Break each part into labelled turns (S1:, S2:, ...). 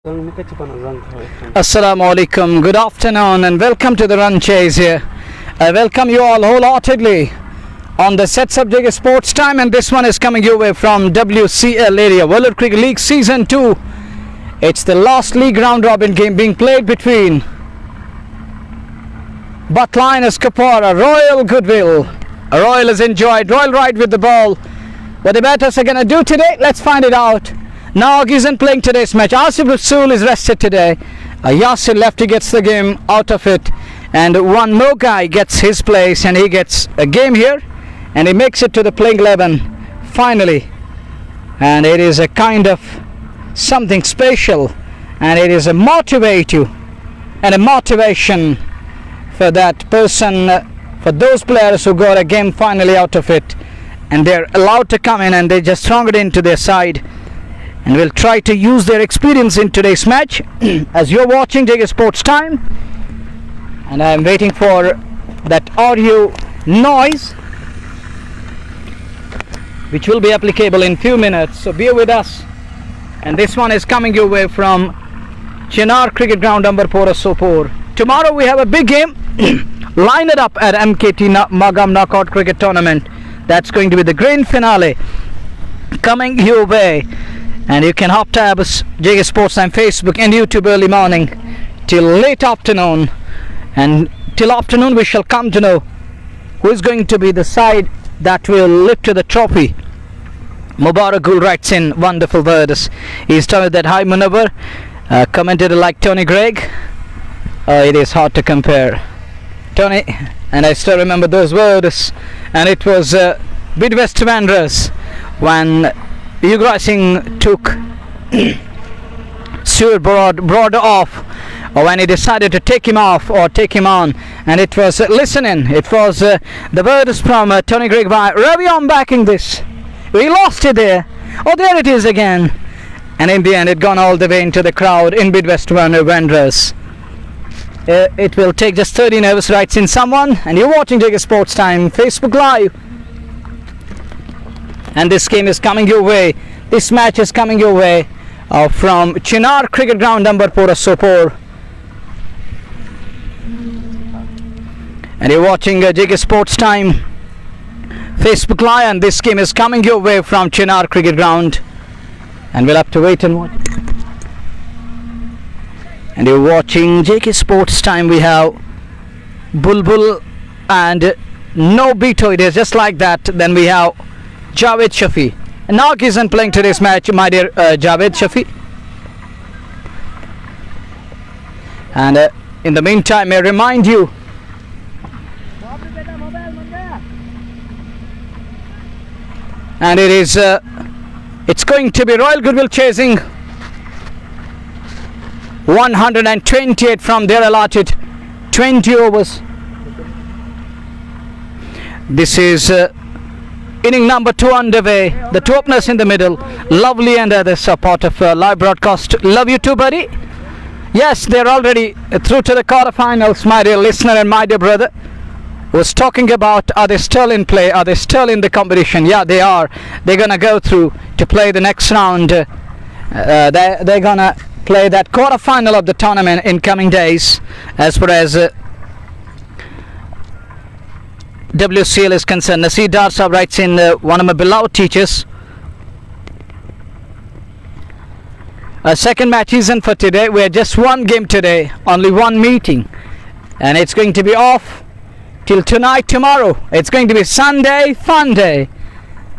S1: Assalamu alaikum, good afternoon and welcome to the run chase here. I welcome you all wholeheartedly on the set subject sports time, and this one is coming your way from WCL area, Wular Cricket League Season 2. It's the last league round robin game being played between Bhat Lions Kupwara, Royal Goodwill. Royal has enjoyed Royal ride with the ball. What the batters are going to do today, let's find it out. Nog isn't playing today's match. Asif Rasool is rested today. Yasir Lefty gets the game out of it, and one more guy gets his place, and he gets a game here, and he makes it to the playing 11 finally. And it is a kind of something special, and it is a motivative and a motivation for that person, for those players who got a game finally out of it, and they're allowed to come in and they just strong it into their side. And we'll try to use their experience in today's match. As you're watching JK Sports Time, and I'm waiting for that audio noise, which will be applicable in few minutes, so bear with us. And this one is coming your way from Chinar Cricket Ground, Ambarpora, Sopor. Tomorrow we have a big game lined up at MKT Magam Knockout Cricket Tournament. That's going to be the grand finale coming your way. And you can hop tab us JK Sports Time Facebook and YouTube early morning till late afternoon. And till afternoon we shall come to know who is going to be the side that will lift to the trophy. Mubarakul writes in wonderful words. He's telling that hi Munawar, commentator like Tony Gregg. It is hard to compare, Tony, and I still remember those words. And it was Midwest Wanderers when Yuvraj Singh took Stuart Broad off, or when he decided to take him off or take him on, and it was listening. It was the words from Tony Gregg by Ravi on backing this. We lost it there. Oh, there it is again. And in the end, it gone all the way into the crowd in Midwest Wanderers. It will take just 30 nervous rights in someone, and you're watching JK Sports Time Facebook Live. And this game is coming your way. This match is coming your way from Chinar Cricket Ground, Ambarpora, Sopor. And you're watching JK Sports Time Facebook Live, and this game is coming your way from Chinar Cricket Ground. And we'll have to wait and watch. And you're watching JK Sports Time. We have Bulbul and no Beto. It is just like that. Then we have Javed Shafi. Nog isn't playing today's match, my dear Javed Shafi. And in the meantime, I remind you, and it is it's going to be Royal Goodwill chasing 128 from their allotted 20 overs. This is inning number 2 underway. The two openers in the middle, Lovely and the support of live broadcast. Love you too, buddy. Yes, they're already through to the quarterfinals, my dear listener and my dear brother. Was talking about, are they still in play? Are they still in the competition? Yeah, they are. They're gonna go through to play the next round. They're gonna play that quarterfinal of the tournament in coming days, as far as WCL is concerned. Nasir Dar Sahab writes in, one of my beloved teachers. A second match isn't for today. We had just one game today, only one meeting, and it's going to be off till tonight, tomorrow. It's going to be Sunday, fun day.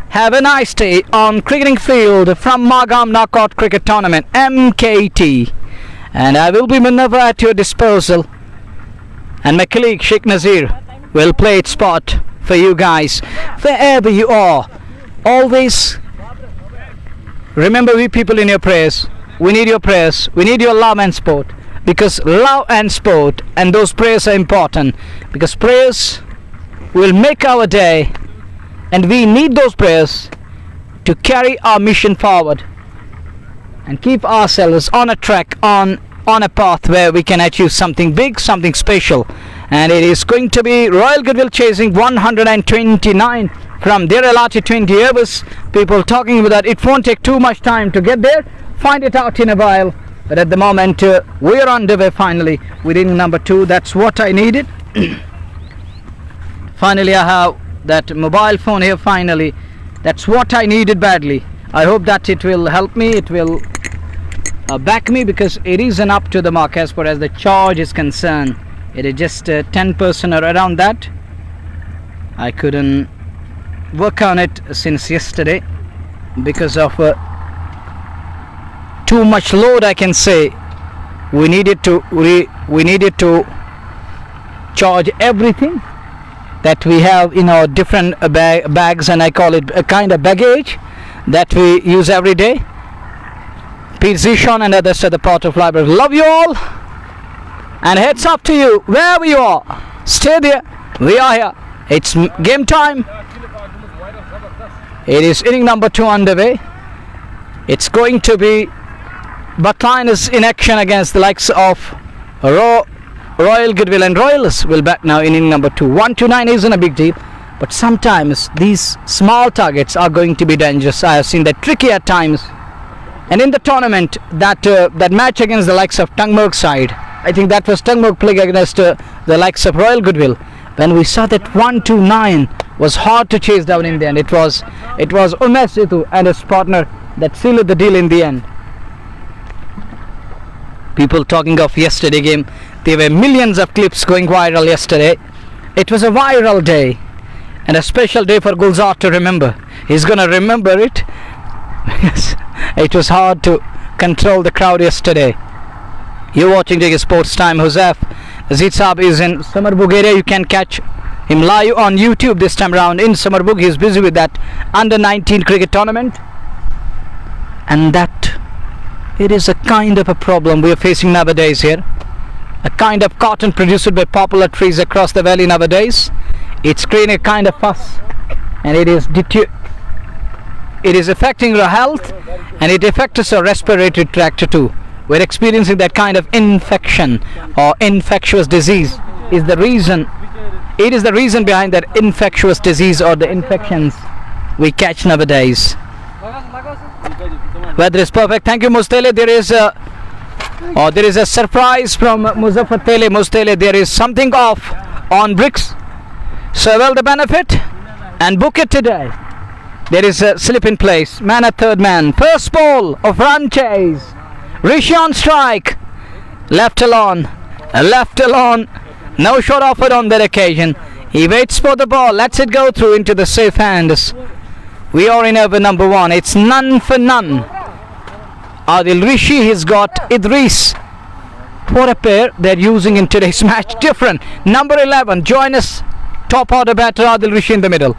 S1: Have a nice day on cricketing field from Magam Knockout Cricket Tournament, MKT. And I will be Munawar at your disposal, and my colleague Sheikh Nazir will play its spot for you guys wherever you are. Always remember, we people, in your prayers. We need your prayers. We need your love and support, because love and sport and those prayers are important, because prayers will make our day, and we need those prayers to carry our mission forward and keep ourselves on a track, on a path where we can achieve something big, something special. And it is going to be Royal Goodwill chasing 129 from their allotted 20 overs. People talking about that. It won't take too much time to get there. Find it out in a while. But at the moment, we are underway finally with inning number 2. That's what I needed. Finally, I have that mobile phone here finally. That's what I needed badly. I hope that it will help me. It will back me, because it isn't up to the mark as far as the charge is concerned. It is just 10% or around that. I couldn't work on it since yesterday because of too much load, I can say. We needed to charge everything that we have in our different bags, and I call it a kind of baggage that we use every day. Pete Zishon and others are the part of library. Love you all, and heads up to you wherever you are. Stay there. We are here. It's game time. It is inning number 2 underway. It's going to be Bhat Lions in action against the likes of Royal Goodwill, and Royals will bat now in inning number 2. 1-9 isn't a big deal, but sometimes these small targets are going to be dangerous. I have seen that tricky at times. And in the tournament, that match against the likes of Tangmurg side, I think that was Tangmurg playing against the likes of Royal Goodwill, when we saw that 1-9 was hard to chase down in the end. It was Umesh Situ and his partner that sealed the deal in the end. People talking of yesterday game, there were millions of clips going viral yesterday. It was a viral day, and a special day for Gulzar to remember. He's gonna remember it. It was hard to control the crowd yesterday. You're watching Digger Sports Time. Josef Azid Saab is in Samarbug area. You can catch him live on YouTube this time around in Samarbug. He's busy with that under-19 cricket tournament, and that it is a kind of a problem we are facing nowadays here. A kind of cotton produced by popular trees across the valley nowadays. It's creating a kind of fuss, and it is affecting our health, and it affects our respiratory tract too. We're experiencing that kind of infection or infectious disease. It is the reason behind that infectious disease or the infections we catch nowadays. Weather is perfect. Thank you, Mustele. There is a surprise from Muzaffar Tele. Mustele, there is something off on bricks. So well the benefit and book it today. There is a slip in place. Man at third man. First ball of run chase. Rishi on strike. Left alone. No shot offered on that occasion. He waits for the ball. Lets it go through into the safe hands. We are in over number 1. It's none for none. Adil Rishi has got Idris. What a pair they're using in today's match. Different. Number 11. Join us. Top order batter Adil Rishi in the middle.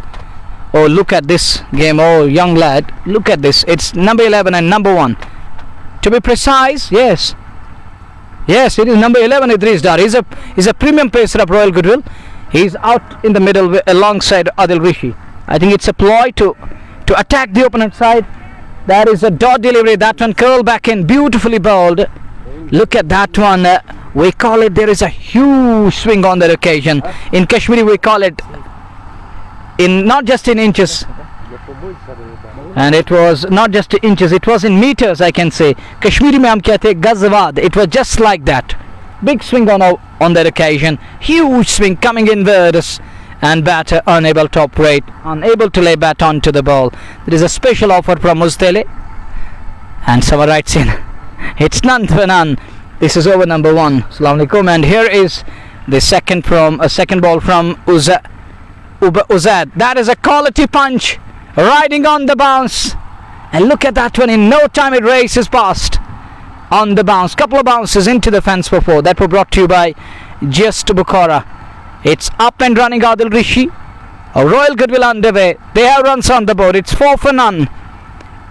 S1: Oh, look at this game. Oh, young lad. Look at this. It's number 11 and number 1. To be precise, yes. Yes, it is number 11 Idris Dar. He's a premium pacer of Royal Goodwill. He's out in the middle alongside Adil Rishi. I think it's a ploy to attack the opponent side. That is a dot delivery. That one curl back in, beautifully bowled. Look at that one. We call it, there is a huge swing on that occasion. In Kashmiri we call it not just in inches, and it was not just inches, it was in meters, I can say. Kashmiri mein hum kehte hain gazwad. It was just like that. Big swing on that occasion. Huge swing coming inwards, and batter unable to operate, unable to lay bat onto the ball. There is a special offer from Mustele, and someone writes in, it's none for none. This is over number 1. Assalamu alaikum. And here is the second ball from Uzad. That is a quality punch, riding on the bounce, and look at that one. In no time it races past on the bounce. Couple of bounces into the fence for 4. That were brought to you by Just Bukhara. It's up and running. Adil Rishi. A Royal Goodwill underway. They have runs on the board. It's 4 for none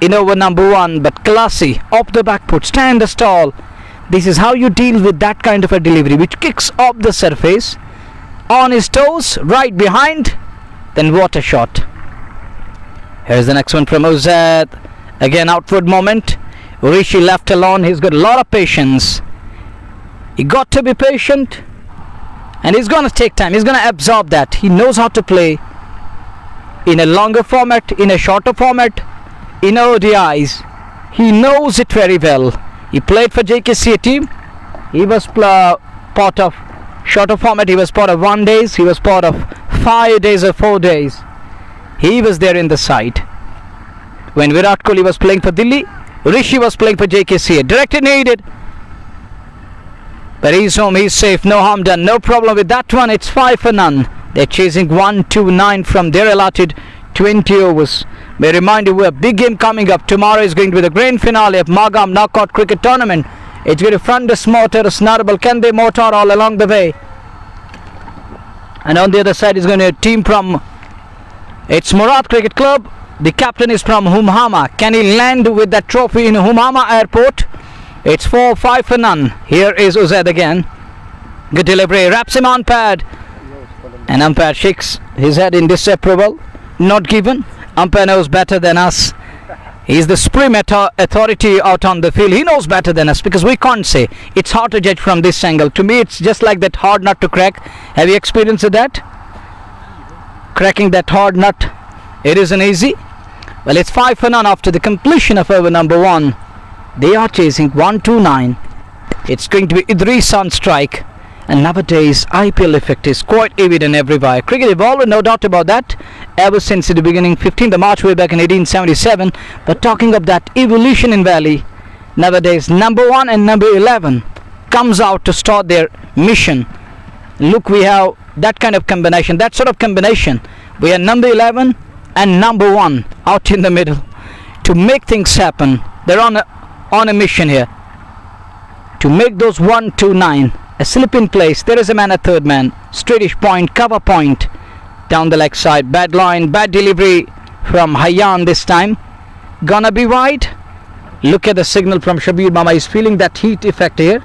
S1: in over number 1. But classy, off the back foot, stand tall. This is how you deal with that kind of a delivery, which kicks off the surface, on his toes, right behind. Then what a shot. Here's the next one from Uzad. Again, outward moment. Rishi left alone. He's got a lot of patience. He got to be patient, and he's going to take time. He's going to absorb that. He knows how to play in a longer format, in a shorter format, in ODIs. He knows it very well. He played for JKCA team. He was part of shorter format. He was part of 1 days. He was part of 5 days or 4 days. He was there in the side. When Virat Kohli was playing for Delhi, Rishi was playing for JKCA. Director needed. But he's home, he's safe, no harm done, no problem with that one. It's 5 for none. They're chasing 129 from their allotted 20 overs. May remind you, we have a big game coming up. Tomorrow is going to be the grand finale of Magam Knockout Cricket Tournament. It's going to front the motor, Snarable, Kande motor all along the way. And on the other side is going to be a team from, it's Murad Cricket Club. The captain is from Humhama. Can he land with that trophy in Humhama Airport? It's 4-5 for none. Here is Uzaid again. Good delivery. Wraps him on pad. And umpire shakes his head in disapproval. Not given. Umpire knows better than us. He's the supreme authority out on the field. He knows better than us because we can't say. It's hard to judge from this angle. To me, it's just like that hard nut to crack. Have you experienced that? Cracking that hard nut. It isn't easy. Well, it's 5 for none after the completion of over number 1. They are chasing 129. It's going to be Idris on strike. And nowadays, IPL effect is quite evident everywhere. Cricket evolved, no doubt about that, ever since the beginning, 15th of March way back in 1877. But talking of that evolution in Valley, nowadays number 1 and number 11 comes out to start their mission. Look, we have that kind of combination, that sort of combination. We are number 11 and number 1 out in the middle to make things happen. They're on a mission here to make those 129 a slip in place. There is a man, a third man, straightish point, cover point down the leg side. Bad line, bad delivery from Hayyan this time. Gonna be wide. Look at the signal from Shabir Mama. He's feeling that heat effect here.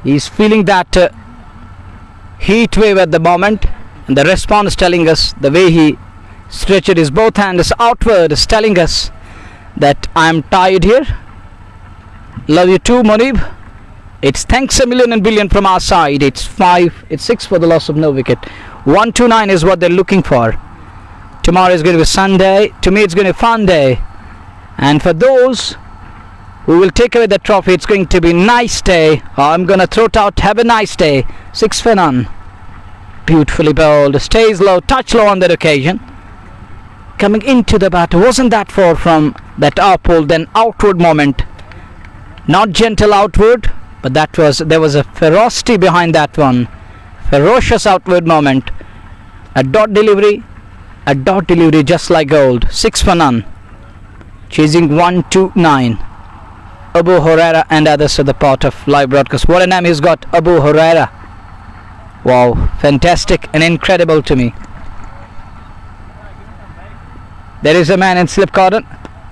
S1: He's feeling that heat wave at the moment, and the response telling us, the way he stretched his both hands outward, is telling us that I'm tired here. Love you too, Monib. It's thanks a million and billion from our side. It's 6 for the loss of no wicket. 129 is what they're looking for. Tomorrow is going to be Sunday. To me, it's going to be a fun day. And for those who will take away the trophy, it's going to be nice day. I'm going to throw it out. Have a nice day. 6 for none. Beautifully bowled. Stays low. Touch low on that occasion. Coming into the bat. Wasn't that far from that uphold, then outward moment. Not gentle outward, but there was a ferocity behind that one. Ferocious outward moment. A dot delivery just like gold. 6 for none. Chasing 129. Abu Huraira and others are the part of live broadcast. What a name he's got, Abu Huraira. Wow, fantastic and incredible to me. There is a man in slip cordon.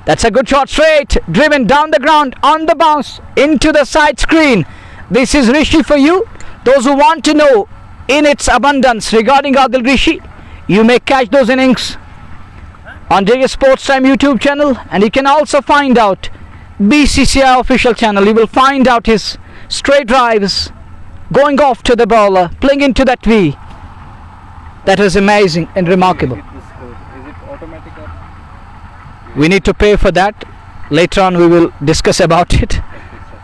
S1: That's a good shot, straight, driven down the ground, on the bounce, into the side screen. This is Rishi for you. Those who want to know in its abundance regarding Adil Rishi, you may catch those innings on JS Sports Time YouTube channel, and you can also find out BCCI official channel. You will find out his straight drives, going off to the bowler, playing into that V. That was amazing and remarkable. We need to pay for that. Later on we will discuss about it,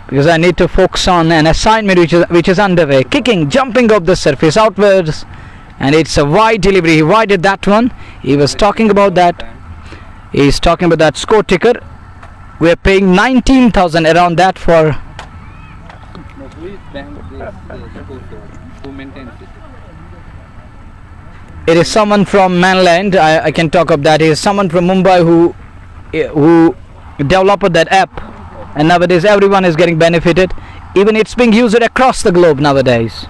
S1: because I need to focus on an assignment which is underway. Kicking, jumping off the surface outwards, and it's a wide delivery. He wided that one. He was talking about that. He's talking about that score ticker. We're paying 19,000 around that for. It is someone from mainland. I can talk of that. It is someone from Mumbai who developed that app, and nowadays everyone is getting benefited. Even it's being used across the globe nowadays.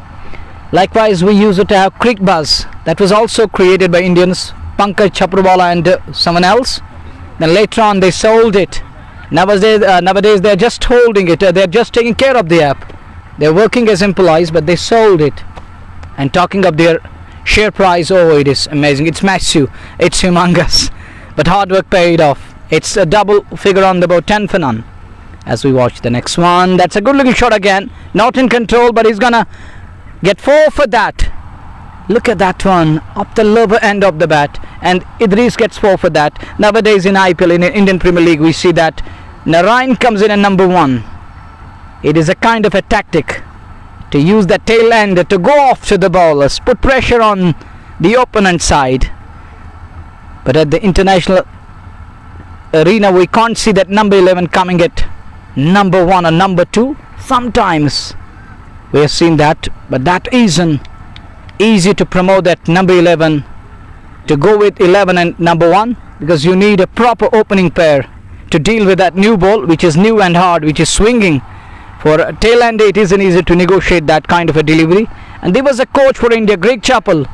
S1: Likewise, we use it to have Crick Buzz. That was also created by Indians, Pankaj Chaprwala and someone else. Then later on they sold it. Nowadays they're just holding it. They're just taking care of the app. They're working as employees, but they sold it. And talking of their share price, oh, it is amazing. It's massive. It's humongous. But hard work paid off. It's a double figure on the board, 10 for none. As we watch the next one, that's a good looking shot again. Not in control, but he's gonna get 4 for that. Look at that one, up the lower end of the bat, and Idris gets 4 for that. Nowadays in IPL, in Indian Premier League, we see that Narayan comes in at number 1. It is a kind of a tactic to use the tail end to go off to the bowlers, put pressure on the opponent side. But at the international arena, we can't see that number 11 coming at number 1 or number 2. Sometimes we have seen that, but that isn't easy to promote that number 11 to go with 11 and number 1, because you need a proper opening pair to deal with that new ball, which is new and hard, which is swinging. For a tail end, it isn't easy to negotiate that kind of a delivery. And there was a coach for India, Greg Chappell,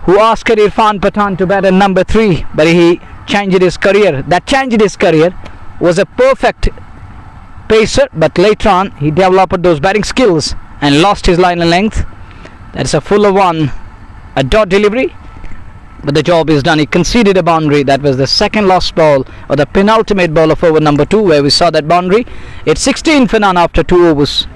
S1: who asked Irfan Pathan to bat at number 3, but he changed his career. That changed his career. Was a perfect pacer, but later on he developed those batting skills and lost his line and length. That's a fuller one, a dot delivery, but the job is done. He conceded a boundary. That was the second last ball, or the penultimate ball of over number 2, where we saw that boundary. It's 16 for none after 2 overs.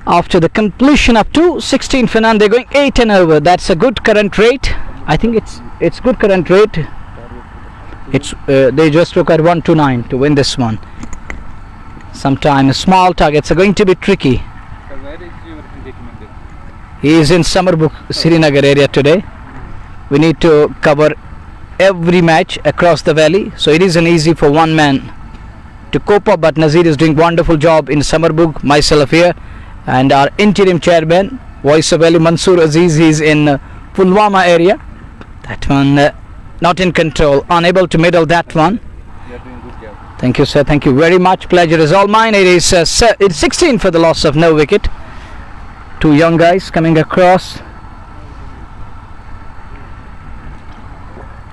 S1: After the completion of 16 for none, they're going 8 and over. That's a good current rate. I think it's good current rate. It's they just look at 129 to win this one. Sometimes small targets are going to be tricky.
S2: So where is your recommended?
S1: He is in Samarbuk, Srinagar area today. We need to cover every match across the valley, so it isn't easy for one man to cope up, but Nazir is doing wonderful job in Samarbuk, myself here, and our interim chairman, Voice of Valley, Mansoor Aziz, is in Pulwama area. That one not in control, unable to middle that one.
S2: You are doing good job.
S1: Thank you, sir. Thank you very much. Pleasure is all mine. It is it's 16 for the loss of no wicket. 2 young guys coming across,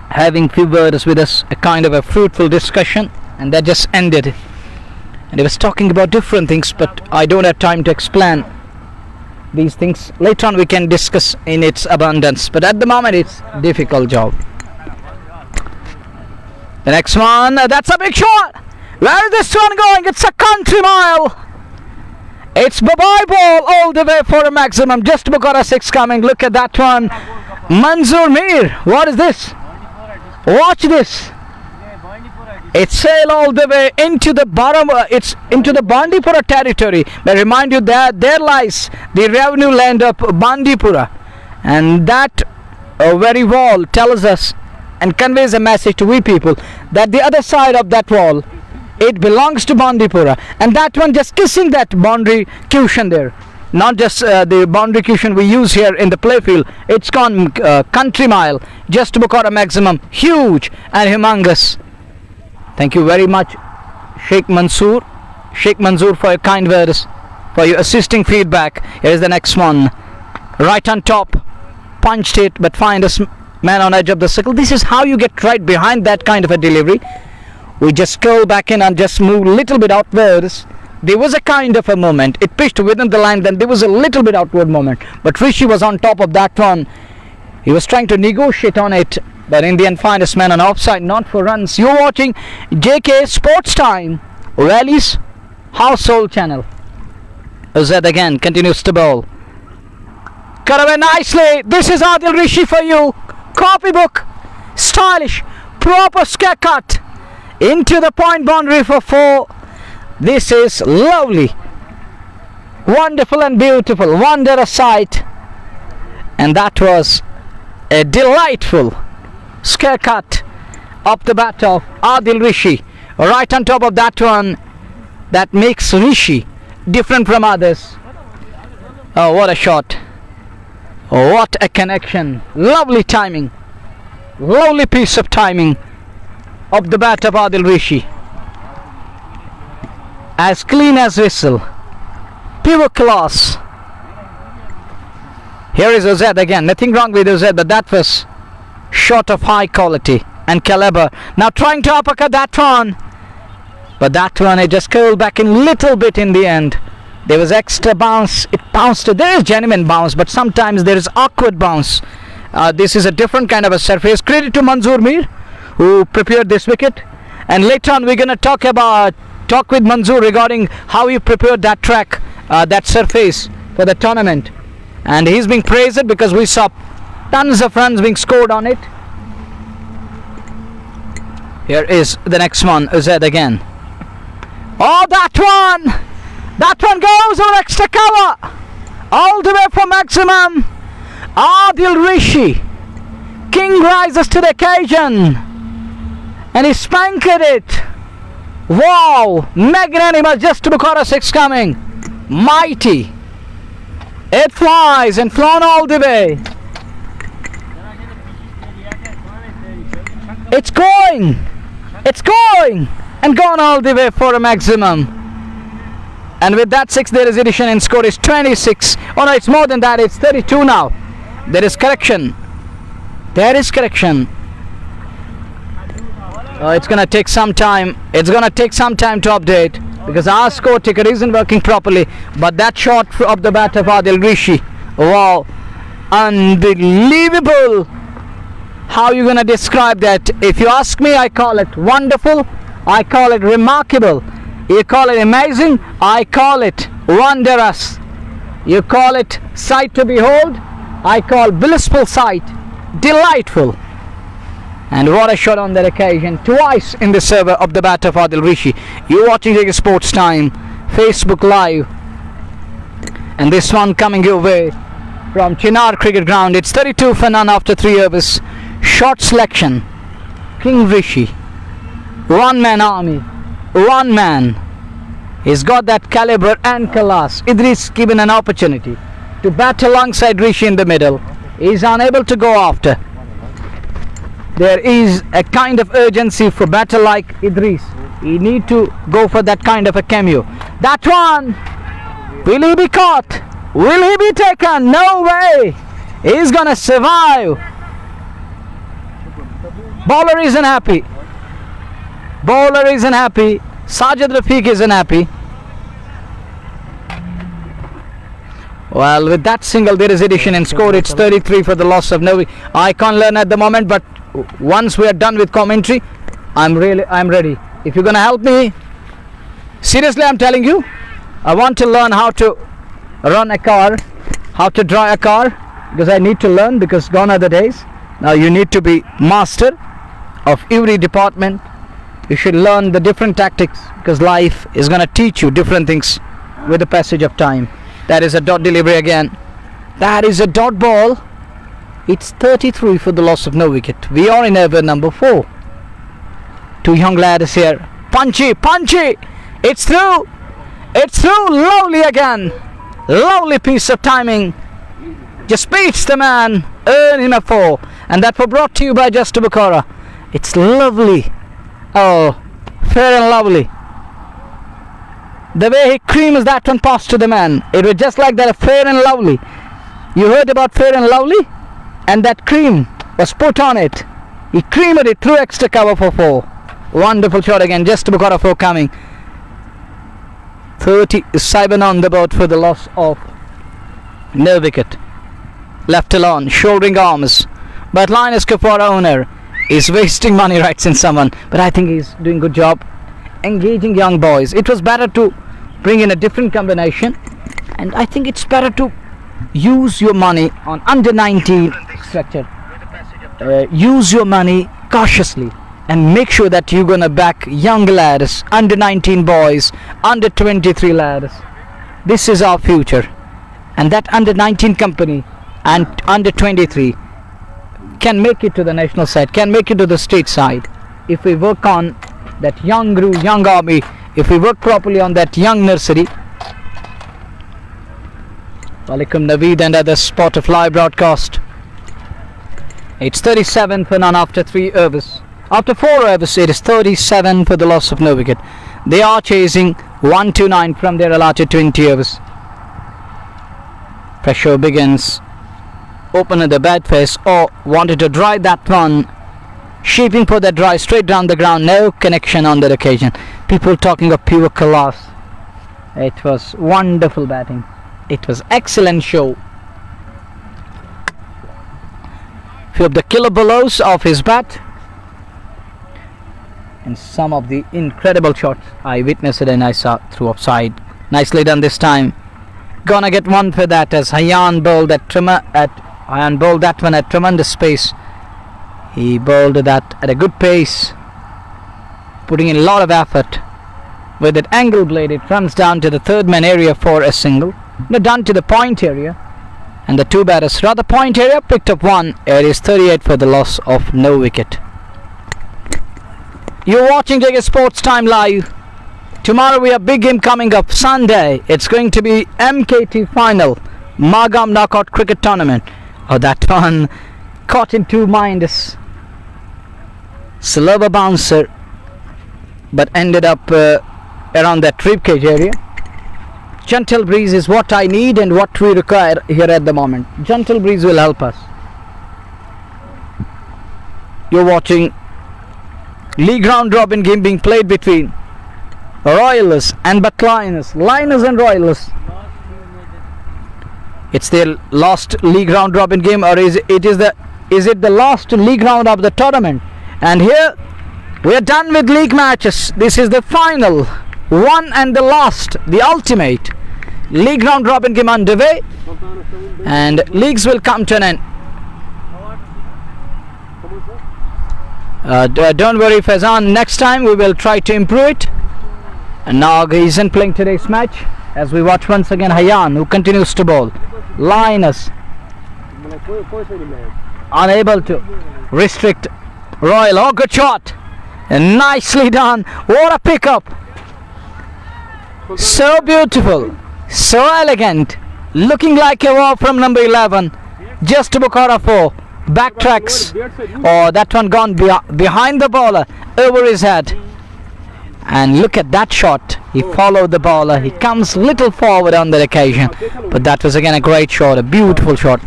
S1: having few words with us, a kind of a fruitful discussion, and that just ended. And he was talking about different things, but I don't have time to explain these things. Later on we can discuss in its abundance, but at the moment it's difficult job. The next one, that's a big shot. Where is this one going? It's a country mile. It's bye-bye ball all the way for a maximum. Just Bukhara 6 coming. Look at that one. Manzoor Mir. What is this? Watch this. It's sail all the way into the bottom. It's into the Bandipura territory. I remind you that there lies the revenue land of Bandipura, and that very wall tells us and conveys a message to we people that the other side of that wall, it belongs to Bandipura, and that one just kissing that boundary cushion there, not just the boundary cushion we use here in the playfield. It's gone country mile, just Bukhara maximum, huge and humongous. Thank you very much, Sheikh Mansoor for your kind words, for your assisting feedback. Here is the next one, right on top, punched it, but find a man on edge of the circle. This is how you get right behind that kind of a delivery. We just scroll back in and just move a little bit outwards. There was a kind of a moment. It pitched within the line, then there was a little bit outward moment. But Rishi was on top of that one. He was trying to negotiate on it, but in the end, finest man on offside, not for runs. You're watching JK Sports Time, Rally's household channel. Azad again continues to bowl. Cut away nicely. This is Adil Rishi for you. Copybook, stylish, proper scare cut into the point boundary for 4. This is lovely, wonderful and beautiful, wonder a sight. And that was a delightful scare cut up the bat of Adil Rishi, right on top of that one. That makes Rishi different from others. Oh, what a shot. What a connection. Lovely timing. Lovely piece of timing of the bat of Adil Rishi. As clean as whistle. Pure class. Here is Ozad again. Nothing wrong with Ozad, but that was shot of high quality and caliber. Now trying to uppercut that one. But that one, it just curled back in little bit in the end. There was extra bounce. It bounced. There is genuine bounce, but sometimes there is awkward bounce. This is a different kind of a surface. Credit to Manzoor Mir, who prepared this wicket. And later on, we're going to talk with Manzoor regarding how he prepared that track, that surface for the tournament. And he's being praised because we saw tons of runs being scored on it. Here is the next one, Uzad again. Oh, that one! That one goes over extra cover! All the way for maximum! Adil Rishi! King rises to the occasion! And he spanked it! Wow! Magnanimous, just to Bukhara 6 coming! Mighty! It flies and flown all the way! It's going! It's going! And gone all the way for a maximum. And with that 6 there is addition and score is 26. Oh no, it's more than that, it's 32 now. There is correction. There is correction. Oh, it's gonna take some time. It's gonna take some time to update because our score ticker isn't working properly. But that shot of the bat of Adil Rishi, wow, unbelievable. How you gonna describe that? If you ask me, I call it wonderful. I call it remarkable. You call it amazing. I call it wondrous. You call it sight to behold. I call blissful sight. Delightful. And what a shot on that occasion. Twice in the server of the bat of Adil Rishi. You're watching Cricket Sports Time, Facebook Live. And this one coming your way from Chinar Cricket Ground. It's 32 for none after 3 overs. Short selection. King Rishi. One man army. One man. He's got that caliber and class. Idris given an opportunity to bat alongside Rishi in the middle. He's unable to go after. There is a kind of urgency for batter like Idris. He need to go for that kind of a cameo. That one! Will he be caught? Will he be taken? No way! He's gonna survive. Bowler isn't happy. Bowler isn't happy. Sajid Rafiq isn't happy. Well, with that single there is addition and score. It's 33 for the loss of Novi. I can't learn at the moment, but once we are done with commentary, I'm ready. If you're gonna help me, seriously I'm telling you, I want to learn how to run a car, how to drive a car, because I need to learn, because gone are the days. Now you need to be master of every department. You should learn the different tactics, because life is gonna teach you different things with the passage of time. That is a dot delivery again. That is a dot ball. It's 33 for the loss of no wicket. We are in over number 4. 2 young lads here. Punchy, punchy. It's through. It's through. Lovely again. Lovely piece of timing. Just beats the man. Earn him a 4. And that was brought to you by Just Bukhara. It's lovely. Oh, fair and lovely. The way he creams that one past to the man. It was just like that, fair and lovely. You heard about fair and lovely? And that cream was put on it. He creamed it through extra cover for 4. Wonderful shot again. Just Bukhara 4 coming. 37 on the board for the loss of no wicket. Left alone, shouldering arms. But Bhat Lions Kupwara owner is wasting money right in someone. But I think he's doing a good job engaging young boys. It was better to bring in a different combination, and I think it's better to use your money on under 19 structure. Use your money cautiously and make sure that you're gonna back young lads, under 19 boys, under 23 lads. This is our future, and that under 19 company and under 23 can make it to the national side, can make it to the state side if we work on that young crew, young army, if we work properly on that young nursery. Walaikum Naveed and other spot of live broadcast. It's 37 for none after 3 overs. After 4 overs it is 37 for the loss of no wicket. They are chasing 129 from their allotted 20 overs. Pressure begins. Open at the bat face, or wanted to drive that one. Shaping for that drive straight down the ground. No connection on that occasion. People talking of pure class. It was wonderful batting. It was excellent show. Few of the killer blows of his bat, and some of the incredible shots I witnessed and I saw through offside. Nicely done this time. Gonna get one for that as Hayan bowled that one at tremendous pace. He bowled that at a good pace, putting in a lot of effort. with that angle blade. It runs down to the third man area for a single. No, down to the point area. And the two batters rather point area picked up one. It is 38 for the loss of no wicket. You're watching JK Sports Time Live. Tomorrow we have big game coming up. Sunday it's going to be MKT final, Magam Knockout Cricket Tournament. Oh, that one caught in two minds. Slower bouncer, but ended up around that ribcage area. Gentle breeze is what I need and what we require here at the moment. Gentle breeze will help us. You're watching league round robin game being played between Royalists and Bhat Lions. Lions and Royalists. It's their last league round robin game, or is it the last league round of the tournament? And here we are done with league matches. This is the final one and the last, the ultimate league round robin game underway, and leagues will come to an end. Don't worry, Faizan, next time we will try to improve it. And now he isn't playing today's match, as we watch once again Hayan, who continues to bowl. Linus unable to restrict Royal. Oh, good shot, and nicely done. What a pickup, so beautiful, so elegant, looking like a war from number 11. Just to Bukhara 4 backtracks. Oh, that one gone behind the bowler, over his head. And look at that shot. He followed the bowler. He comes little forward on that occasion, but that was again a great shot, a beautiful shot.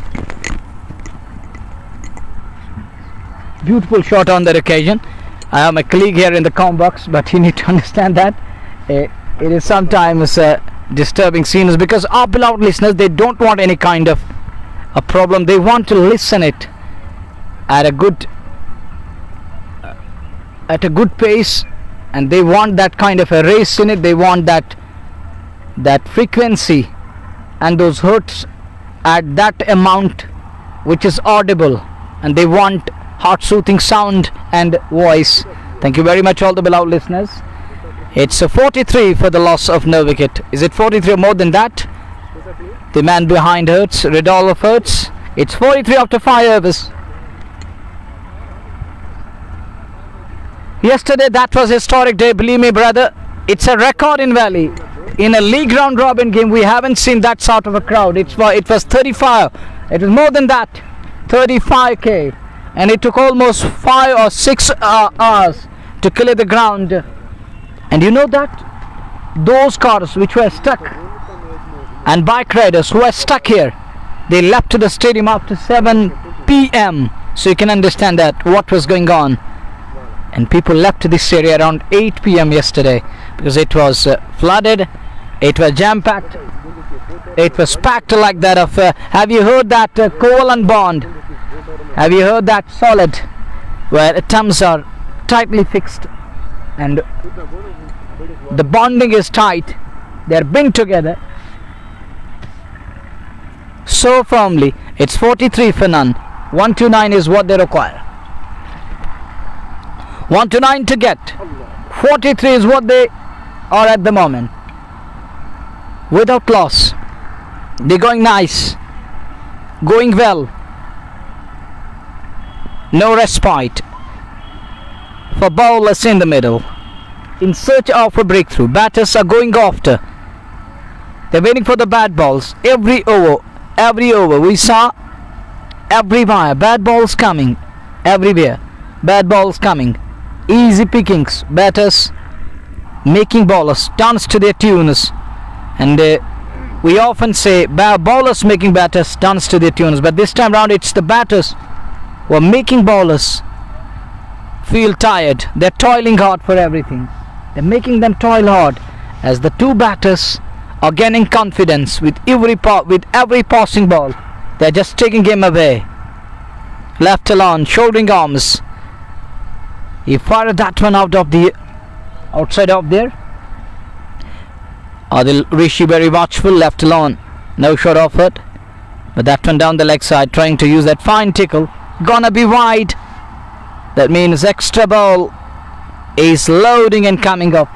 S1: Beautiful shot on that occasion. I have my colleague here in the com box, but you need to understand that it is sometimes disturbing scenes, because our beloved listeners, they don't want any kind of a problem. They want to listen it at a good pace, and they want that kind of a race in it. They want that frequency and those hertz at that amount which is audible, and they want heart soothing sound and voice. Thank you very much, all the beloved listeners. It's a 43 for the loss of no wicket. Is it 43 or more than that? The man behind Hertz, Ridolf Hertz. It's 43 after 5 overs. Yesterday that was a historic day, believe me, brother. It's a record in Valley. In a league round robin game, we haven't seen that sort of a crowd. It was 35. It was more than that, 35k, and it took almost 5 or 6 hours to clear the ground. And you know that those cars which were stuck and bike riders who were stuck here, they left the stadium after 7 p.m. So you can understand that what was going on. And people left this area around 8 p.m. yesterday, because it was flooded, it was jam-packed, it was packed like that of have you heard that covalent bond? Have you heard that solid, where atoms are tightly fixed and the bonding is tight, they are bind together so firmly. It's 43 for none. 129 is what they require. 129 to get. 43 is what they are at the moment. Without loss. They're going nice. Going well. No respite for bowlers in the middle, in search of a breakthrough. Batters are going after. They're waiting for the bad balls. Every over we saw everywhere bad balls coming. Everywhere bad balls coming. Easy pickings. Batters making bowlers dance to their tunes. And we often say bowlers making batters dance to their tunes, but this time round it's the batters who are making bowlers feel tired. They're toiling hard for everything. They're making them toil hard, as the two batters are gaining confidence with every passing ball. They're just taking game away. Left alone, shouldering arms. He fired that one out of the outside of there. Adil Rishi very watchful, left alone. No shot offered. But that one down the leg side, trying to use that fine tickle. Gonna be wide. That means extra ball is loading and coming up.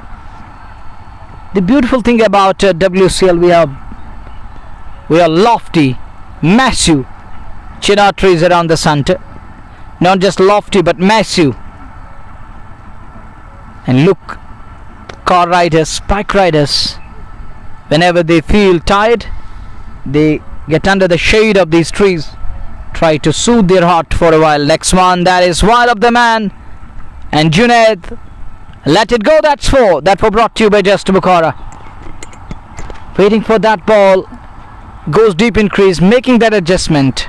S1: The beautiful thing about WCL, we are lofty, massive chinar trees around the center. Not just lofty but massive. And look, car riders, bike riders, whenever they feel tired, they get under the shade of these trees, try to soothe their heart for a while. Next one, that is Wild of the Man and Junaid. Let it go, that's four. That was brought to you by Just Bukhara. Waiting for that ball, goes deep in crease, making that adjustment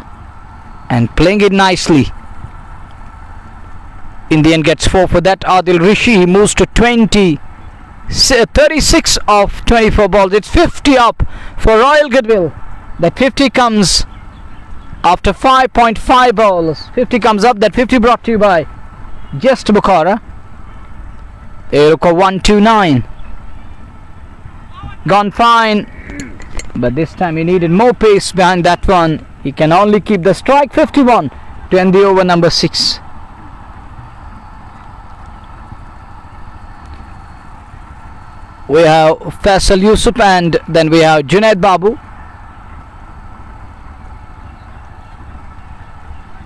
S1: and playing it nicely. In the end gets 4 for that. Adil Rishi moves to 36 of 24 balls. It's 50 up for Royal Goodwill. That 50 comes after 5.5 balls. 50 comes up. That 50 brought to you by Just Bukhara. Aeroco 129. Gone fine. But this time he needed more pace behind that one. He can only keep the strike. 51 to end the over number 6. We have Faisal Yusuf and then we have Junaid Babu.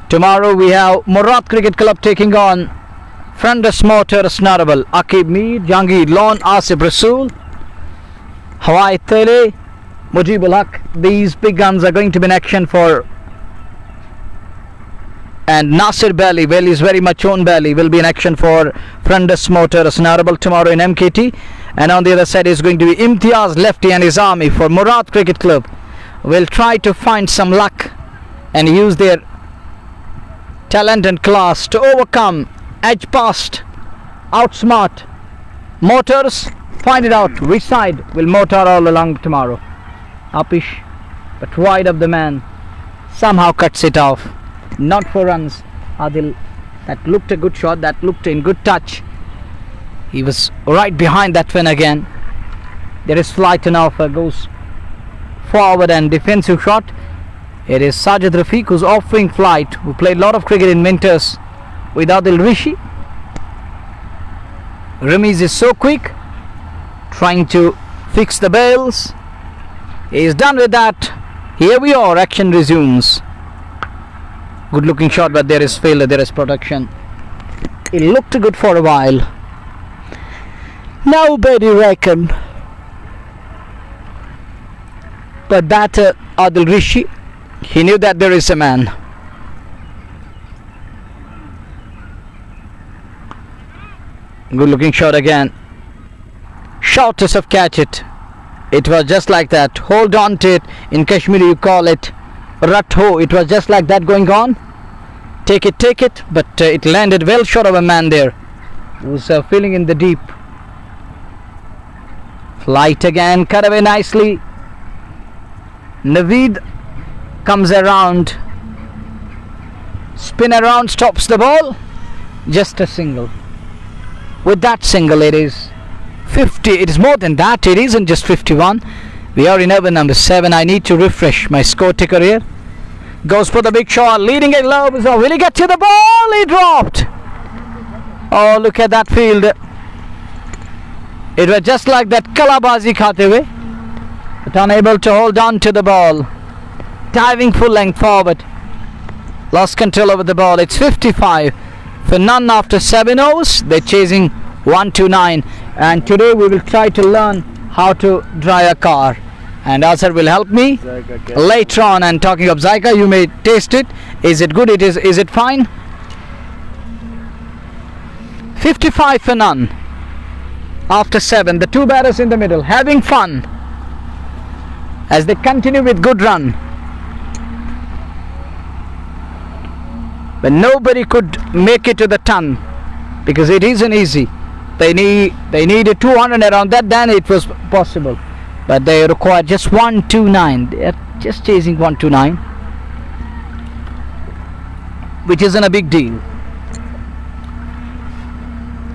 S1: Tomorrow we have Wular Cricket Club taking on Friendless Motors Narwhal. Akib Mir, Jangir Lon, Asif Rasool, Hawaii Tele, Mujibul Haq. These big guns are going to be in action for, and Nasir Bali, is very much own Bali, will be in action for Friendless Motors Narwhal tomorrow in MKT. And on the other side is going to be Imtiaz Lefty and his army for Wular Cricket Club. Will try to find some luck and use their talent and class to overcome, edge past, outsmart Motors. Find it out which side will motor all along tomorrow. Upish, but wide of the man, somehow cuts it off. Not for runs. Adil, that looked a good shot, that looked in good touch. He was right behind that one again. There is flight and offer, goes forward and defensive shot. It is Sajid Rafiq who's offering flight, who played a lot of cricket in winters with Adil Rishi. Ramiz is so quick, trying to fix the bails. He is done with that. Here we are, action resumes. Good looking shot, but there is failure, there is production. It looked good for a while. Nobody reckoned. But batter Adil Rishi, he knew that there is a man. Good looking shot again. Shortest of catch it. It was just like that. Hold on to it. In Kashmiri you call it Ratho. It was just like that going on. Take it. But it landed well short of a man there, who's filling in the deep. Flight again. Cut away nicely. Naveed comes around. Spin around. Stops the ball. Just a single. With that single it is 50. It is more than that. It isn't just 51. We are in over number 7. I need to refresh my score ticker here. Goes for the big shot, leading it low. So will he get to the ball? He dropped. Oh, look at that field. It was just like that Kalabazi khate hue, but unable to hold on to the ball. Diving full length forward. Lost control over the ball. It's 55 for none after 7 overs. They're chasing 129. And today we will try to learn how to drive a car. And Azhar will help me later on. And talking of Zyka, you may taste it. Is it good? Is it fine? 55 for none after 7. The two batters in the middle having fun as they continue with good run. But nobody could make it to the ton because it isn't easy. They needed 200 around that, then it was possible. But they required just 129. They are just chasing 129, which isn't a big deal.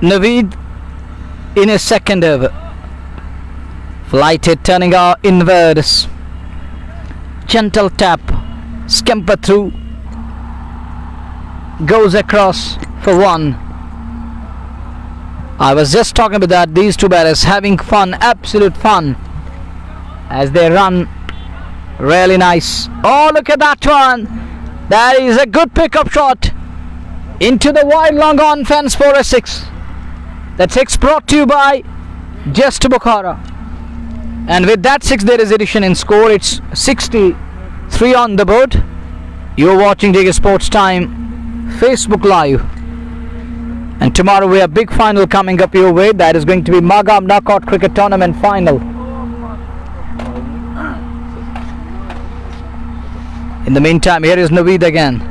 S1: Naveed in his second over. Flighted, turning our inwards. Gentle tap. Scamper through. Goes across for 1. I was just talking about that. These two batters having fun, absolute fun, as they run. Really nice. Oh, look at that one. That is a good pickup shot into the wide long on fence for a 6. That 6 brought to you by Just Bukhara. And with that 6 there is addition in score. It's 63 on the board. You're watching Digger Sports Time Facebook Live. And tomorrow we have big final coming up your way. That is going to be Magam Knockout Cricket Tournament final. In the meantime, here is Naveed again.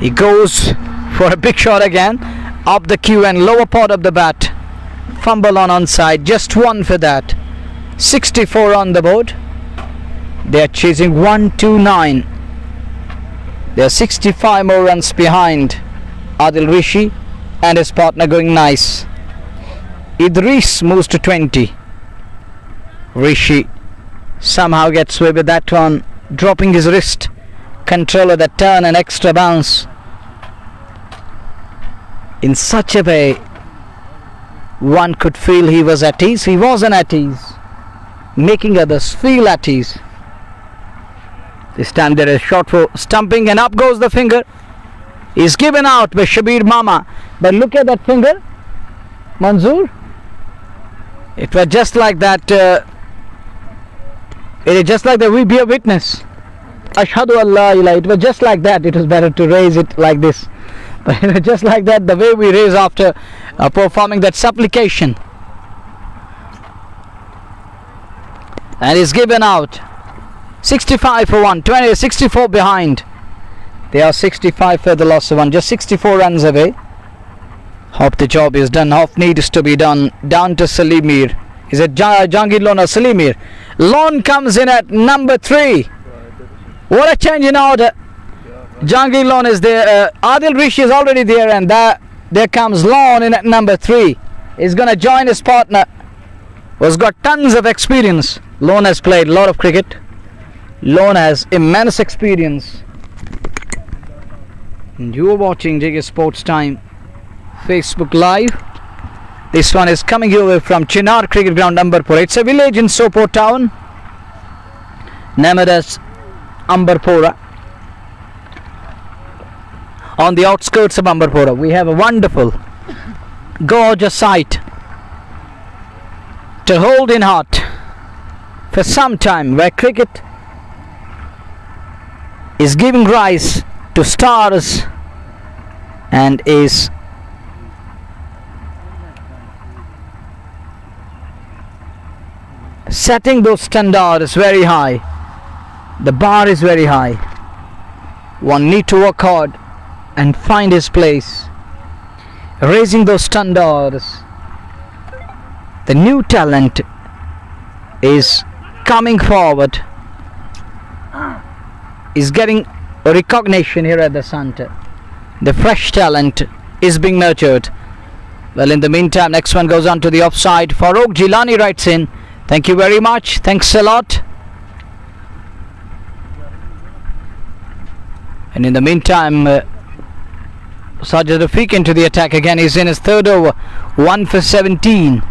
S1: He goes for a big shot again. Up the cue and lower part of the bat. Fumble on onside. Just 1 for that. 64 on the board. They are chasing 129. They are 65 more runs behind Adil Rishi and his partner going nice. Idris moves to 20. Rishi somehow gets away with that one, dropping his wrist. Control of the turn and extra bounce. In such a way, one could feel he was at ease. He wasn't at ease, making others feel at ease. This time there is shot for stumping and up goes the finger. He's given out by Shabir Mama. But look at that finger, Manzoor. It was just like that. It is just like that. We be a witness. Ashhadu Allah ilah. It was just like that. It was better to raise it like this. But it was just like that. The way we raise after performing that supplication. And he's given out. 65 for 1. 20, 64 behind. They are 65 for the loss of 1. Just 64 runs away. Hope the job is done. Half needs to be done. Down to Salimir. Is it Jangir Lone or Salimir? Lone comes in at number 3. What a change in order. Jangir Lone is there. Adil Rishi is already there, and there comes Lone in at number 3. He's going to join his partner, who's got tons of experience. Lone has played a lot of cricket. Lone has immense experience. And you are watching Digger Sports Time Facebook Live. This one is coming your way from Chinar Cricket Ground, Ambarpura. It's a village in Sopore town, named as Ambarpura. On the outskirts of Ambarpura, we have a wonderful, gorgeous sight to hold in heart for some time, where cricket is giving rise to stars and is setting those standards very high. The bar is very high. One need to work hard and find his place, raising those standards. The new talent is coming forward, is getting recognition here at the center. The fresh talent is being nurtured. Well, in the meantime, next one goes on to the offside. Farooq Jilani writes in, thank you very much, thanks a lot. And in the meantime, Sajid Rafiq into the attack again. He's in his 3rd over, 1 for 17.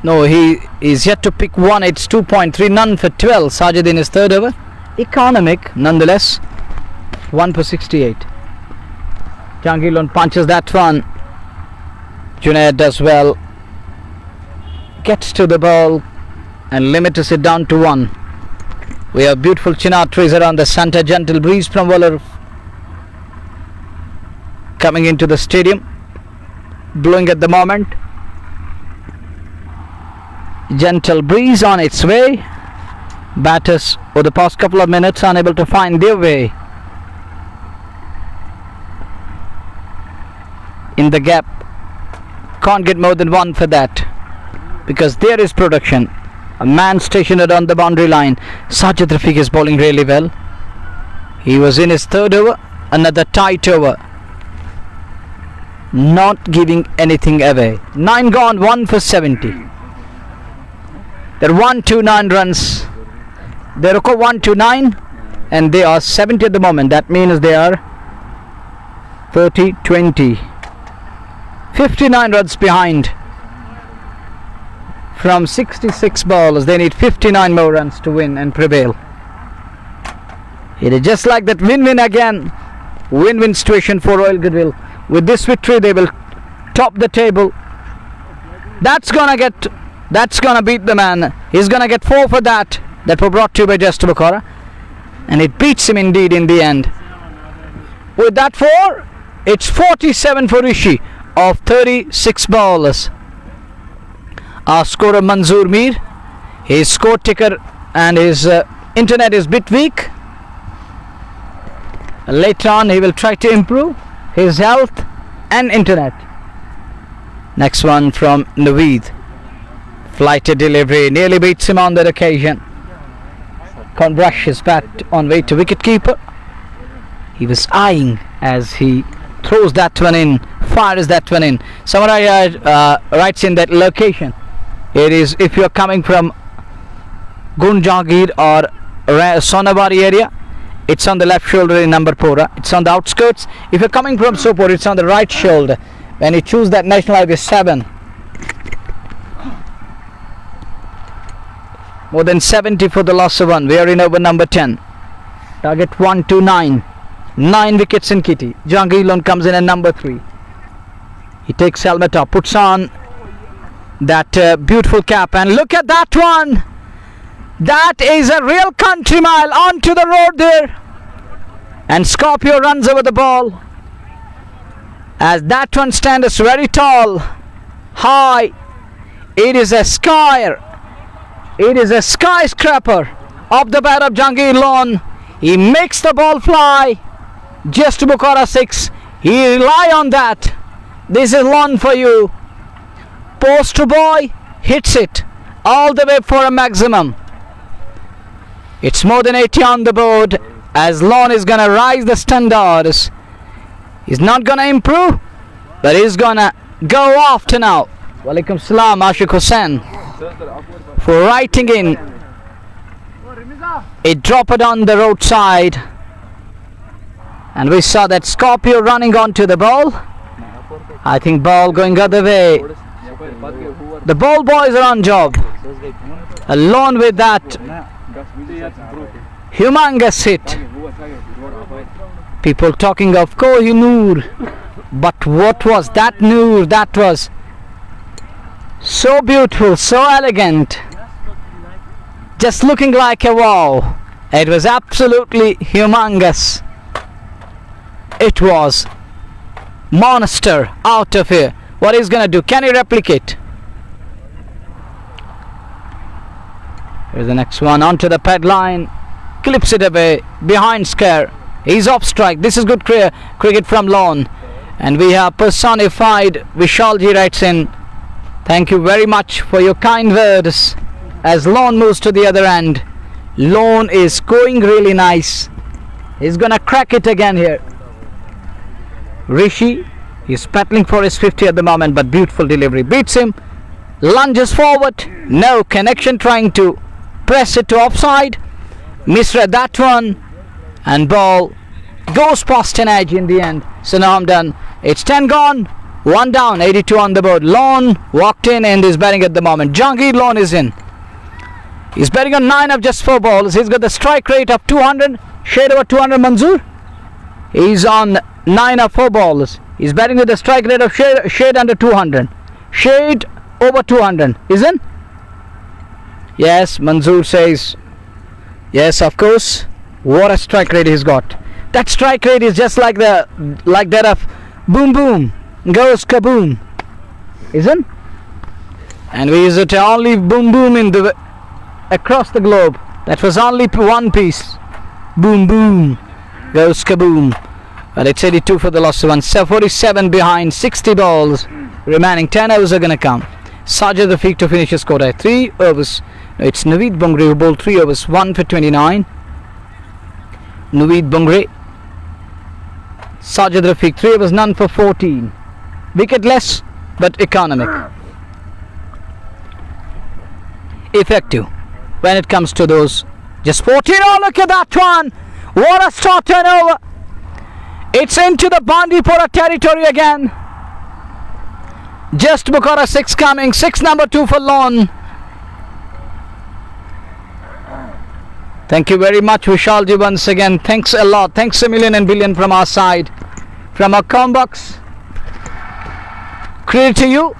S1: No, he is yet to pick one. It's 2.3, none for 12. Sajid in his 3rd over. Economic, nonetheless. 1 for 68. Jangilon punches that one. Junaid does well. Gets to the ball and limits it down to 1. We have beautiful chinar trees around the center. Gentle breeze from Wular coming into the stadium. Blowing at the moment. Gentle breeze on its way. Batters over the past couple of minutes unable to find their way in the gap. Can't get more than 1 for that, because there is production. A man stationed on the boundary line. Sajid Rafiq is bowling really well. He was in his 3rd over. Another tight over. Not giving anything away. 9 gone, 1 for 70. They're 129 runs. They record 129 and they are 70 at the moment. That means they are 30-20. 59 runs behind. From 66 balls, they need 59 more runs to win and prevail. It is just like that, win-win again. Win-win situation for Royal Goodwill. With this victory, they will top the table. That's gonna beat the man. He's gonna get 4 for that. That were brought to you by Just Bukhara, and it beats him indeed in the end. With that 4, it's 47 for Rishi of 36 balls. Our scorer Manzoor Mir, his score ticker and his internet is a bit weak. Later on he will try to improve his health and internet. Next one from Naveed. Flighted delivery, nearly beats him on that occasion. Can't brush his bat on way to wicketkeeper. He was eyeing as he throws that one in, fires that one in. Someone writes in that location. It is if you're coming from Gunjagir or Sonabari area, it's on the left shoulder in Nambarpora. It's on the outskirts. If you're coming from Sopore, it's on the right shoulder. When you choose that National Highway 7. More than 70 for the loss of 1. We are in over number 10. Target 129. 9 wickets in kitty. Jangilon comes in at number 3. He takes helmet off, puts on that beautiful cap, and look at that one. That is a real country mile onto the road there. And Scorpio runs over the ball. As that one stands very tall, high. It is a skyscraper off the bat of Jangir Lawn. He makes the ball fly. Just Bukhara 6. He rely on that. This is Lawn for you. Poster boy hits it all the way for a maximum. It's more than 80 on the board as Lawn is gonna rise the standards. He's not gonna improve, but he's gonna go after now. Walaikum salam, Ashik Hussain, for writing in. It dropped on the roadside, and we saw that Scorpio running onto the ball. I think ball going other way. The ball boys are on job. Alone with that humongous hit. People talking of Kohinoor, but what was that Noor? That was so beautiful, so elegant, just looking like a wow. It was absolutely humongous. It was monster out of here. What he's gonna do? Can he replicate? Here's the next one onto the pad line, clips it away behind scare. He's off strike. This is good cricket from Lawn, and we have personified. Vishalji writes in, thank you very much for your kind words. As Lawn moves to the other end, Lawn is going really nice. He's gonna crack it again here. Rishi is battling for his 50 at the moment, but beautiful delivery beats him. Lunges forward, no connection, trying to press it to offside. Misread that one, and ball goes past an edge in the end. So now I'm done. It's 10 gone, 1 down, 82 on the board. Lawn walked in and is batting at the moment. Jangir Lawn is in. He's batting on 9 of just 4 balls. He's got the strike rate of 200, shade over 200. Manzoor, he's on 9 of 4 balls. He's batting with a strike rate of shade under 200, shade over 200. Isn't? Yes, Manzoor says yes, of course. What a strike rate he's got. That strike rate is just like that of boom boom goes kaboom, isn't? And we use it only boom boom in the across the globe. That was only one piece. Boom boom goes kaboom. Well, it's 82 for the loss of 1. 47 behind, 60 balls remaining. 10 overs are gonna come. Sajid Rafiq to finish his score at 3 overs. It's Naveed Bungre who bowled 3 overs, 1 for 29. Naveed Bungre. Sajid Rafiq, 3 overs, none for 14. Wicketless, but economic. Effective when it comes to those. Just 14. Oh, look at that one! What a start turnover! It's into the Bandipora territory again. Just Bukhara 6 coming. 6 number 2 for Lone. Thank you very much, Vishalji, once again. Thanks a lot. Thanks a million and billion from our side. From our combox. Credit to you.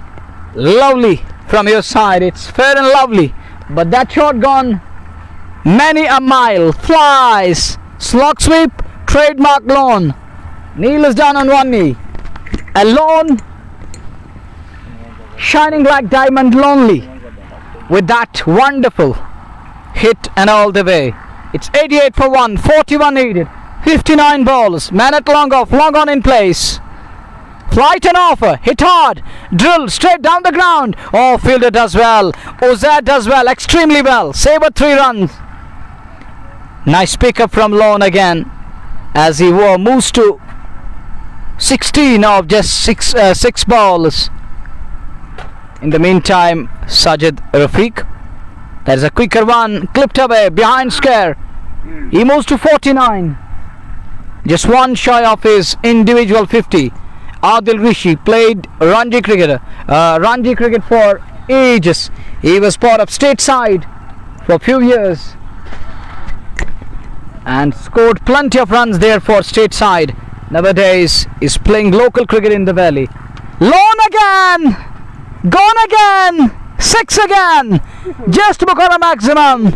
S1: Lovely from your side. It's fair and lovely. But that shot gone many a mile. Flies. Slog sweep. Trademark Lone. Neil is down on one knee. A Lone shining like diamond lonely with that wonderful hit and all the way. It's 88 for 1, 41 needed, 59 balls, man at long off, long on in place. Flight and offer, hit hard, drill straight down the ground. Oh, fielder does well, Ozad does well, extremely well, Saber 3 runs. Nice pickup from Lone again as he moves to 16 of just 6 balls. In the meantime, Sajid Rafiq, there's a quicker one, clipped away, behind square. He moves to 49. Just one shy of his individual 50. Adil Rishi played Ranji cricket for ages. He was part of state side for a few years and scored plenty of runs there for state side. Nowadays, is playing local cricket in the valley. Lone again! Gone again! 6 again! Just Bukhara maximum.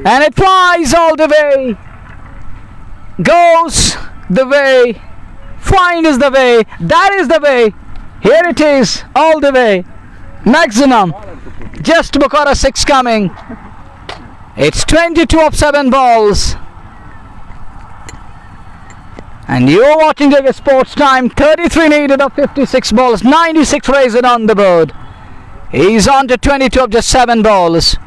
S1: And it flies all the way. Goes the way. Find is the way. That is the way. Here it is. All the way. Maximum. Just Bukhara 6 coming. It's 22 of 7 balls. And you're watching the sports time. 33 needed of 56 balls. 96 raised on the board. He's on to 22 of just 7 balls.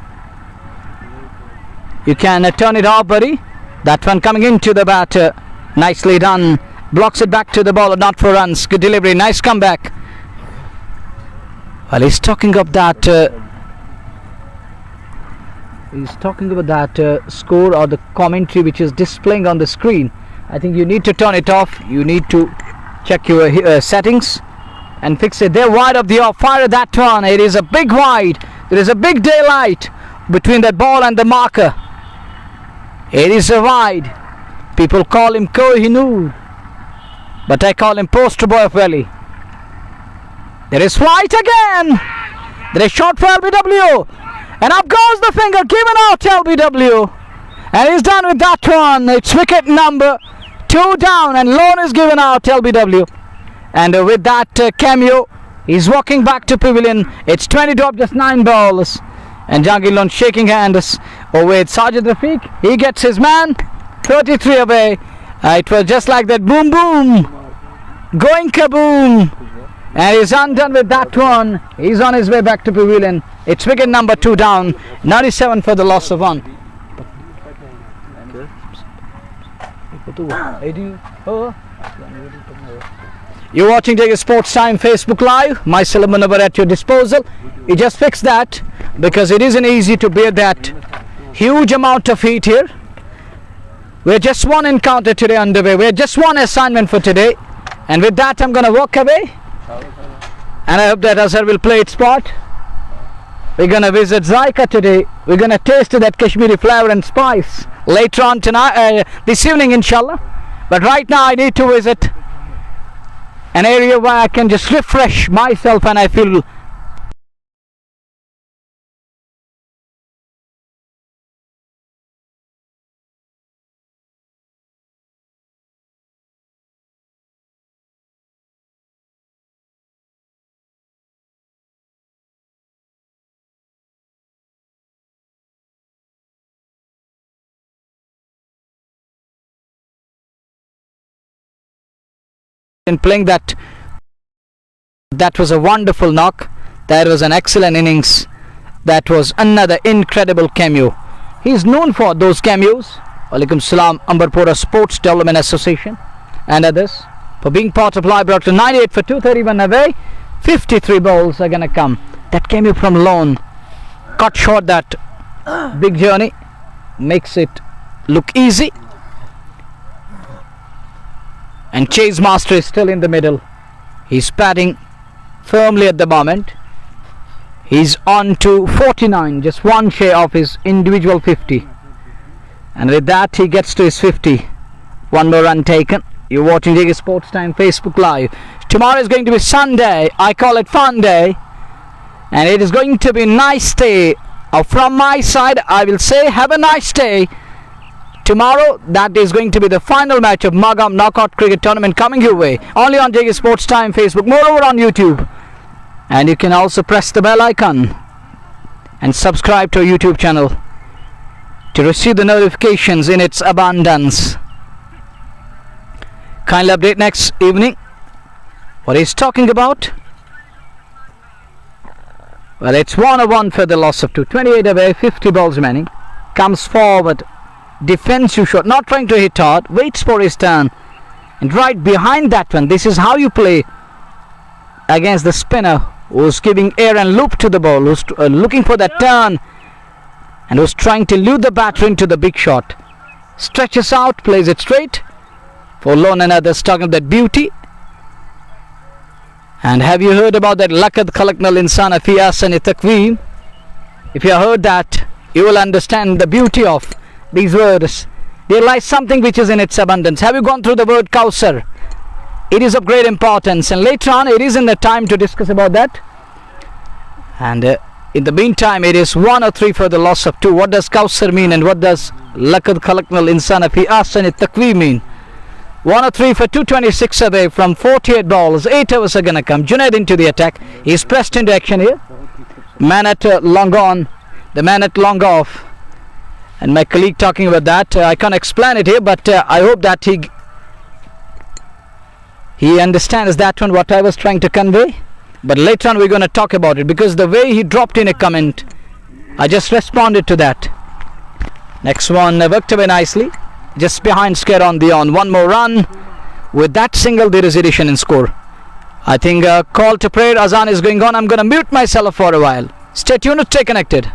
S1: You can turn it off, buddy. That one coming into the batter. Nicely done. Blocks it back to the bowler, not for runs. Good delivery. Nice comeback. Well, he's talking of that. Score or the commentary which is displaying on the screen. I think you need to turn it off. You need to check your settings and fix it. They're wide of the off. Fire that one. It is a big wide. There is a big daylight between that ball and the marker. It is a wide. People call him Kohinoor, but I call him poster boy of Valley. There is flight again. There is shot for LBW. And up goes the finger. Given out LBW. And he's done with that one. It's wicket number 2 down. And Lone is given out LBW. And with that cameo, he's walking back to pavilion. It's 20 to up just 9 balls. And Jahangir Lone shaking hands with Sajid Rafiq. He gets his man. 33 away. It was just like that. Boom, boom. Going kaboom. And he's undone with that one. He's on his way back to pavilion. It's wicket number 2 down. 97 for the loss of 1. You're watching Jagat Sports Time Facebook Live. My cell number at your disposal. You just fix that because it isn't easy to bear that huge amount of heat here. We're just one encounter today underway. We're just one assignment for today. And with that, I'm going to walk away. And I hope that Azhar will play its part. We're going to visit Zaika today. We're going to taste that Kashmiri flavor and spice later on tonight, this evening, inshallah. But right now, I need to visit an area where I can just refresh myself and I feel in playing that. That was a wonderful knock. That was an excellent innings. That was another incredible cameo. He's known for those cameos. Walaikum Salam, Ambarpura Sports Development Association and others for being part of live broadcast. 98 for 231 away. 53 balls are gonna come. That cameo from Lone. Cut short that big journey. Makes it look easy. And Chase Master is still in the middle. He's batting firmly at the moment. He's on to 49, just one share of his individual 50. And with that, he gets to his 50. One more run taken. You're watching JK Sports Time Facebook Live. Tomorrow is going to be Sunday. I call it Fun Day. And it is going to be a nice day. From my side, I will say have a nice day. Tomorrow, that is going to be the final match of Magam Knockout Cricket Tournament coming your way. Only on JK Sports Time Facebook. Moreover on YouTube. And you can also press the bell icon and subscribe to our YouTube channel to receive the notifications in its abundance. Kindly update next evening. What he's talking about? Well, it's 1-1 for the loss of 2. 28 away, 50 balls remaining. Comes forward. Defensive shot. Not trying to hit hard. Waits for his turn. And right behind that one, this is how you play against the spinner who's giving air and loop to the ball, who's looking for that turn and who's trying to lure the batter into the big shot. Stretches out, plays it straight for lone and others, talking of that beauty. And have you heard about that Lakad Khalaknal Insana Fi Asani Takveem? If you have heard that, you will understand the beauty of these words. There lies something which is in its abundance. Have you gone through the word Kausar? It is of great importance, and later on it is in the time to discuss about that. And in the meantime, it is 1-3 for the loss of 2. What does Kausar mean, and what does Lakad Khalaknal Insana Fi Asani Takveem mean? 1-3 for 226 away from 48 balls. 8 overs are going to come. Junaid into the attack. He's pressed into action here. Man at long on. The man at long off. And my colleague talking about that. I can't explain it here, but I hope that he understands that one, what I was trying to convey. But later on we're going to talk about it, because the way he dropped in a comment, I just responded to that. Next one worked away nicely. Just behind Scare on beyond. One more run. With that single, there is addition in score. I think call to prayer Azan is going on. I'm going to mute myself for a while. Stay tuned, stay connected.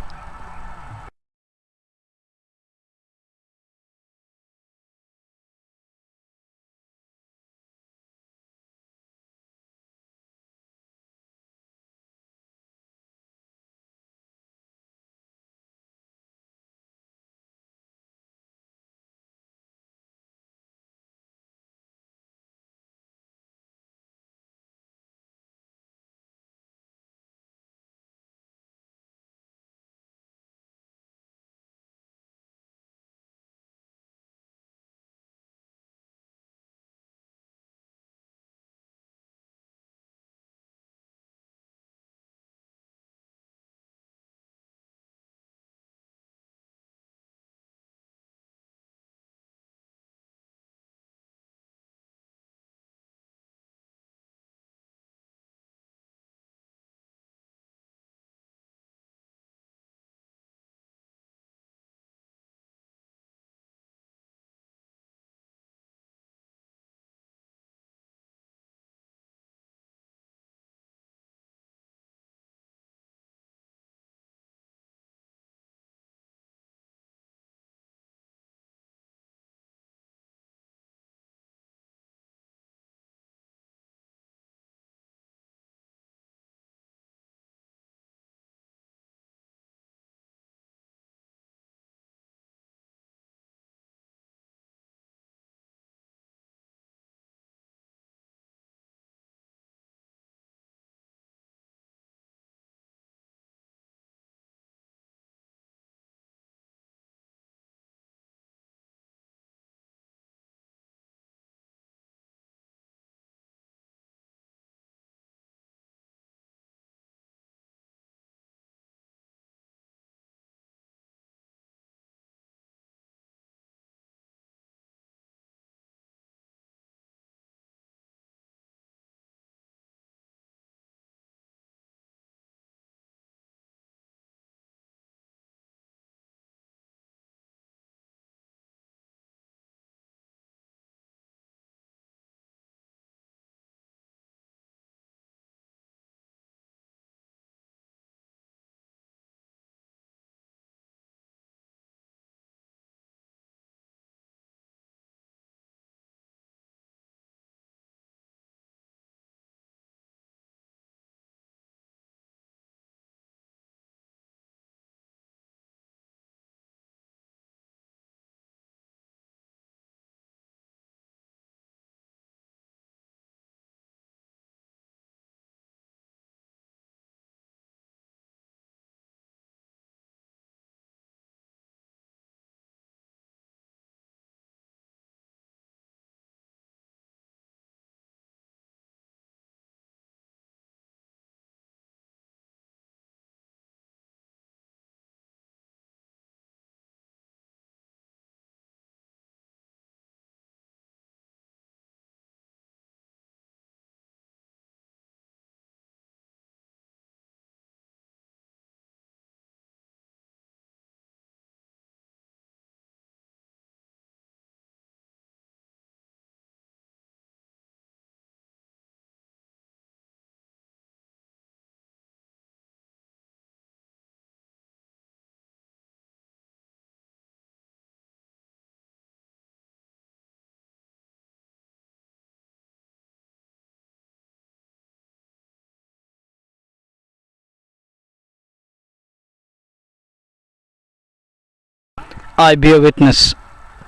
S1: I bear witness.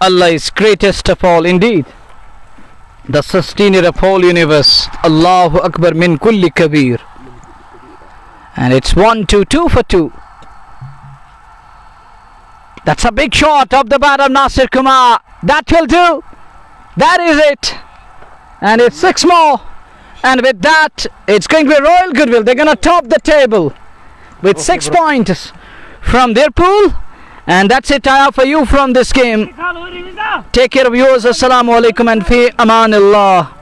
S1: Allah is greatest of all indeed. The sustainer of whole universe. Allahu Akbar min kulli kabir. And it's 1-2, 2 for 2. That's a big shot of the bat of Nasir Kumar. That will do. That is it. And it's 6 more. And with that, it's going to be Royal Goodwill. They're going to top the table with 6 points from their pool. And that's it I have for you from this game. Take care of yours. Assalamu alaikum and fi amanillah.